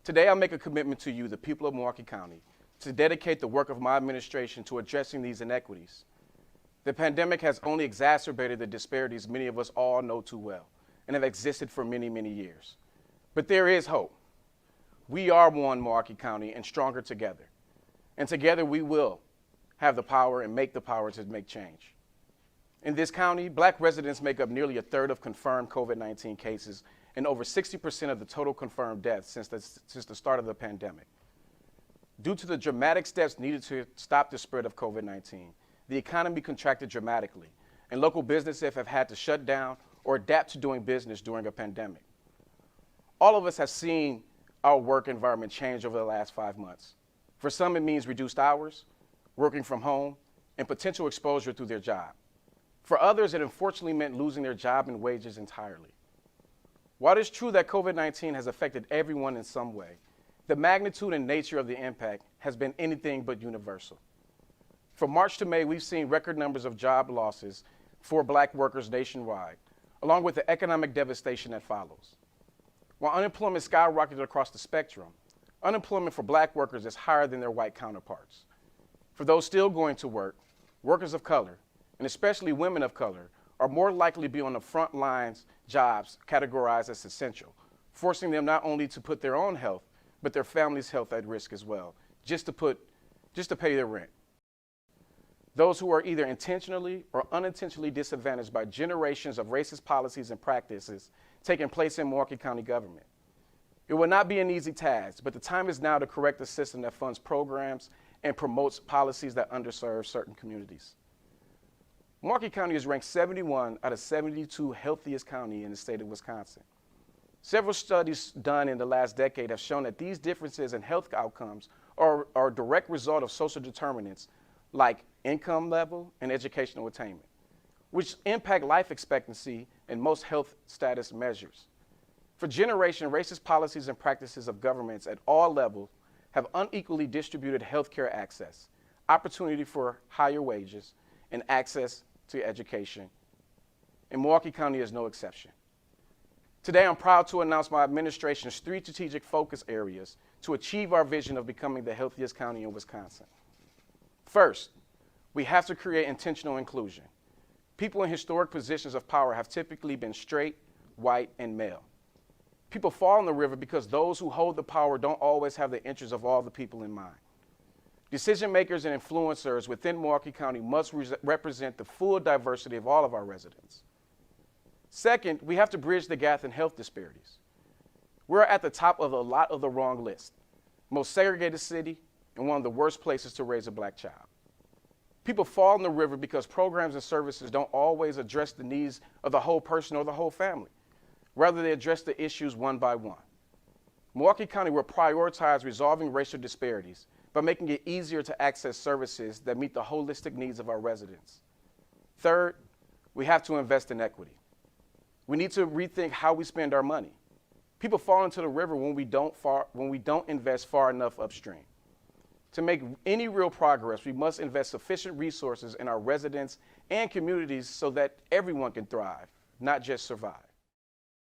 Today, I make a commitment to you, the people of Milwaukee County, to dedicate the work of my administration to addressing these inequities. The pandemic has only exacerbated the disparities many of us all know too well and have existed for many, many years. But there is hope. We are one Milwaukee County and stronger together. And together we will have the power and make the power to make change. In this county, Black residents make up nearly a third of confirmed COVID-19 cases and over 60% of the total confirmed deaths since the start of the pandemic. Due to the dramatic steps needed to stop the spread of COVID-19, the economy contracted dramatically, and local businesses have had to shut down or adapt to doing business during a pandemic. All of us have seen our work environment change over the last 5 months. For some, it means reduced hours, working from home, and potential exposure through their job. For others, it unfortunately meant losing their job and wages entirely. While it is true that COVID-19 has affected everyone in some way, the magnitude and nature of the impact has been anything but universal. From March to May, we've seen record numbers of job losses for Black workers nationwide, along with the economic devastation that follows. While unemployment skyrocketed across the spectrum, unemployment for Black workers is higher than their white counterparts. For those still going to work, workers of color, and especially women of color, are more likely to be on the front lines jobs categorized as essential, forcing them not only to put their own health, but their family's health at risk as well, just to pay their rent. Those who are either intentionally or unintentionally disadvantaged by generations of racist policies and practices taking place in Milwaukee County government. It will not be an easy task, but the time is now to correct the system that funds programs and promotes policies that underserve certain communities. Milwaukee County is ranked 71 out of 72 healthiest county in the state of Wisconsin. Several studies done in the last decade have shown that these differences in health outcomes are a direct result of social determinants like income level and educational attainment, which impact life expectancy and most health status measures. For generations, racist policies and practices of governments at all levels have unequally distributed healthcare access, opportunity for higher wages, and access to education. And Milwaukee County is no exception. Today, I'm proud to announce my administration's 3 strategic focus areas to achieve our vision of becoming the healthiest county in Wisconsin. First, we have to create intentional inclusion. People in historic positions of power have typically been straight, white, and male. People fall in the river because those who hold the power don't always have the interests of all the people in mind. Decision makers and influencers within Milwaukee County must represent the full diversity of all of our residents. Second, we have to bridge the gap in health disparities. We're at the top of a lot of the wrong list. Most segregated city and one of the worst places to raise a Black child. People fall in the river because programs and services don't always address the needs of the whole person or the whole family. Rather, they address the issues one by one. Milwaukee County will prioritize resolving racial disparities by making it easier to access services that meet the holistic needs of our residents. Third, we have to invest in equity. We need to rethink how we spend our money. People fall into the river when we don't invest far enough upstream. To make any real progress, we must invest sufficient resources in our residents and communities so that everyone can thrive, not just survive.